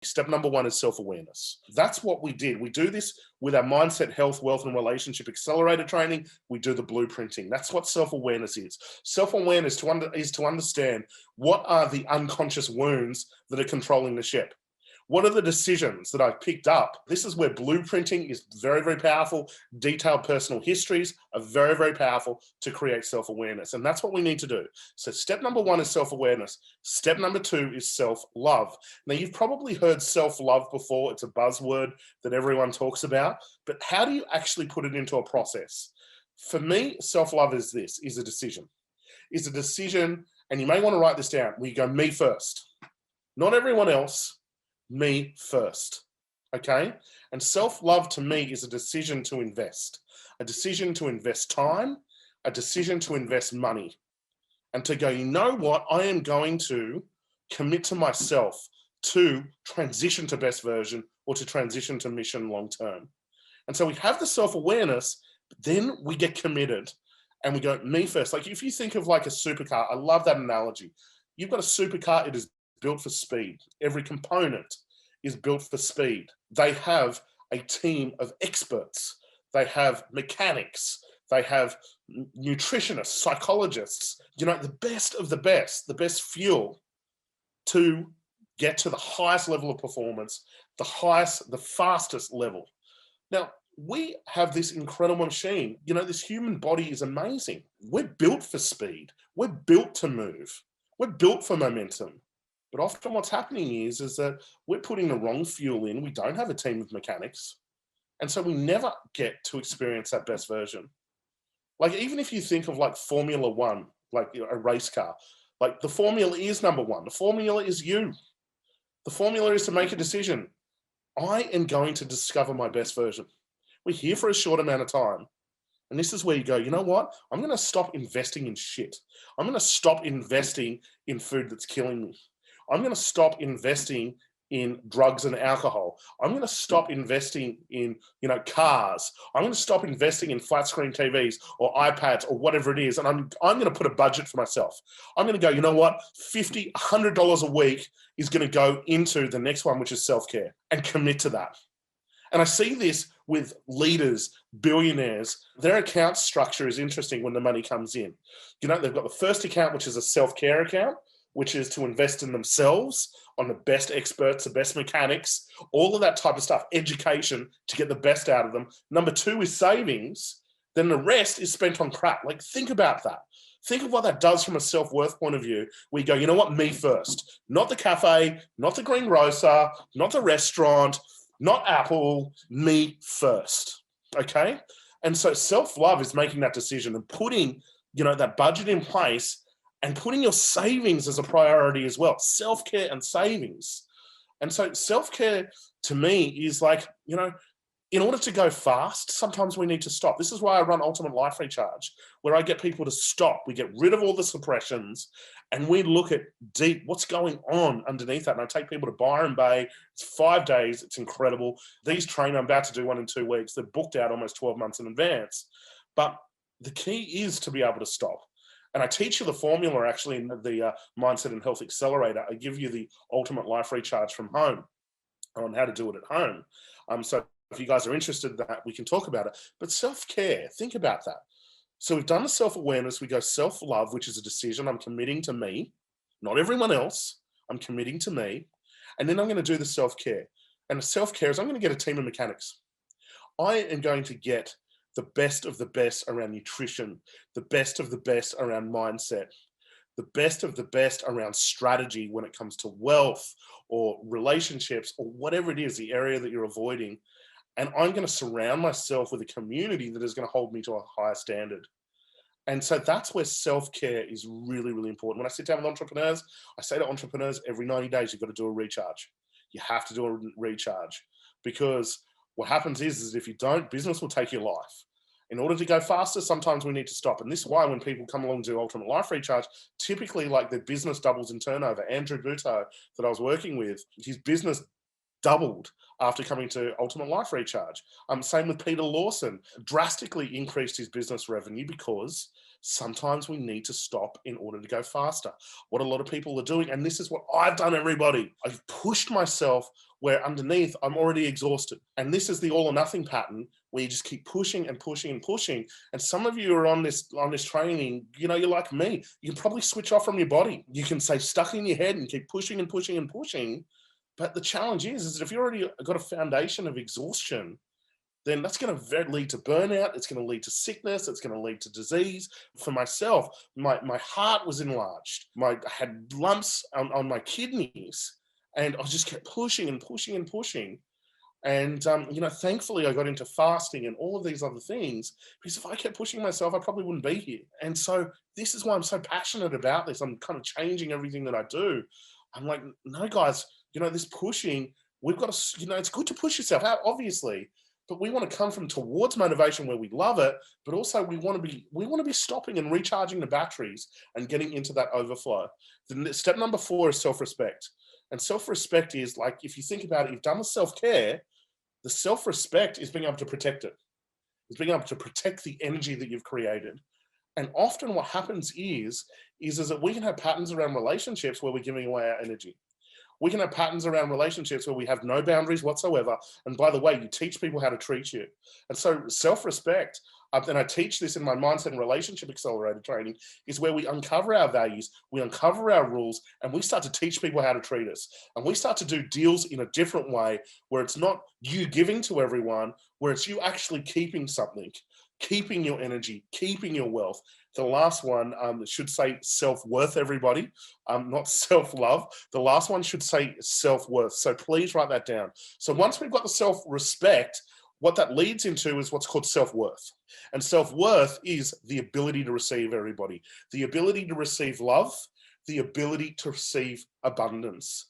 Step number one is self-awareness. That's what we did. We do this with our mindset, health, wealth, and relationship accelerator training. We do the blueprinting. That's what self-awareness is. Self-awareness is to understand what are the unconscious wounds that are controlling the ship. What are the decisions that I've picked up? This is where blueprinting is very, very powerful. Detailed personal histories are very, very powerful to create self-awareness. And that's what we need to do. So step number one is self-awareness. Step number two is self-love. Now, you've probably heard self-love before. It's a buzzword that everyone talks about. But how do you actually put it into a process? For me, self-love is a decision. Is a decision, and you may want to write this down, where you go, me first. Not everyone else. Me first, okay? And self-love to me is a decision to invest time, a decision to invest money, and to go, you know what, I am going to commit to myself to transition to best version or to transition to mission long-term. And so we have the self-awareness, but then we get committed and we go, me first. Like if you think of like a supercar, I love that analogy. You've got a supercar, it is built for speed. Every component is built for speed. They have a team of experts. They have mechanics. They have nutritionists, psychologists, the best of the best fuel to get to the highest level of performance, the fastest level. Now, we have this incredible machine. This human body is amazing. We're built for speed. We're built to move. We're built for momentum. But often what's happening is that we're putting the wrong fuel in. We don't have a team of mechanics. And so we never get to experience that best version. Like even if you think of like Formula One, like a race car, like the formula is number one. The formula is you. The formula is to make a decision. I am going to discover my best version. We're here for a short amount of time. And this is where you go, you know what? I'm going to stop investing in shit. I'm going to stop investing in food that's killing me. I'm going to stop investing in drugs and alcohol. I'm going to stop investing in, cars. I'm going to stop investing in flat screen TVs or iPads or whatever it is. And I'm going to put a budget for myself. I'm going to go, you know what? $50, $100 a week is going to go into the next one, which is self-care, and commit to that. And I see this with leaders, billionaires. Their account structure is interesting when the money comes in. They've got the first account, which is a self-care account, which is to invest in themselves, on the best experts, the best mechanics, all of that type of stuff, education to get the best out of them. Number two is savings. Then the rest is spent on crap. Like, think about that. Think of what that does from a self-worth point of view. We go, you know what, me first. Not the cafe, not the greengrocer, not the restaurant, not Apple, me first, okay? And so self-love is making that decision and putting, that budget in place and putting your savings as a priority as well, self-care and savings. And so self-care to me is like, in order to go fast, sometimes we need to stop. This is why I run Ultimate Life Recharge, where I get people to stop. We get rid of all the suppressions and we look at deep, what's going on underneath that. And I take people to Byron Bay. It's 5 days. It's incredible. These train, I'm about to do one in 2 weeks. They're booked out almost 12 months in advance. But the key is to be able to stop. And I teach you the formula actually in the Mindset and Health Accelerator. I give you the Ultimate Life Recharge from home on how to do it at home. So if you guys are interested in that, we can talk about it. But self-care, think about that. So we've done the self-awareness. We go self-love, which is a decision. I'm committing to me, not everyone else. I'm committing to me. And then I'm going to do the self-care. And the self-care is I'm going to get a team of mechanics. I am going to get the best of the best around nutrition, the best of the best around mindset, the best of the best around strategy when it comes to wealth or relationships or whatever it is, the area that you're avoiding. And I'm going to surround myself with a community that is going to hold me to a higher standard. And so that's where self-care is really, really important. When I sit down with entrepreneurs, I say to entrepreneurs, every 90 days, you've got to do a recharge. You have to do a recharge because what happens is if you don't, business will take your life. In order to go faster, sometimes we need to stop. And this is why when people come along to Ultimate Life Recharge, typically like their business doubles in turnover. Andrew Buteau that I was working with, his business doubled after coming to Ultimate Life Recharge. Same with Peter Lawson, drastically increased his business revenue because Sometimes we need to stop in order to go faster. What a lot of people are doing, and this is what I've done, everybody. I've pushed myself where underneath I'm already exhausted. And this is the all or nothing pattern where you just keep pushing and pushing and pushing. And some of you are on this training, you know, you're like me. You can probably switch off from your body. You can stay stuck in your head and keep pushing and pushing and pushing. But the challenge is that if you already got a foundation of exhaustion, then that's going to lead to burnout. It's going to lead to sickness. It's going to lead to disease. For myself, my heart was enlarged. I had lumps on my kidneys, and I just kept pushing and pushing and pushing. And, you know, thankfully I got into fasting and all of these other things, because if I kept pushing myself, I probably wouldn't be here. And so this is why I'm so passionate about this. I'm kind of changing everything that I do. I'm like, no, guys, you know, this pushing, we've got to, you know, it's good to push yourself out, obviously, but we want to come from towards motivation where we love it, but also we want to be stopping and recharging the batteries and getting into that overflow. Step number 4 is self-respect. And self-respect is, like, if you think about it, you've done the self-care, the self-respect is being able to protect it. It's being able to protect the energy that you've created. And often what happens is that we can have patterns around relationships where we're giving away our energy. We can have patterns around relationships where we have no boundaries whatsoever. And by the way, you teach people how to treat you. And so self-respect, and I teach this in my Mindset and Relationship Accelerator training, is where we uncover our values, we uncover our rules, and we start to teach people how to treat us. And we start to do deals in a different way, where it's not you giving to everyone, where it's you actually keeping something, keeping your energy, keeping your wealth. The last one should say self-worth, everybody, not self-love. The last one should say self-worth. So please write that down. So once we've got the self-respect, what that leads into is what's called self-worth. And self-worth is the ability to receive, everybody. The ability to receive love, the ability to receive abundance.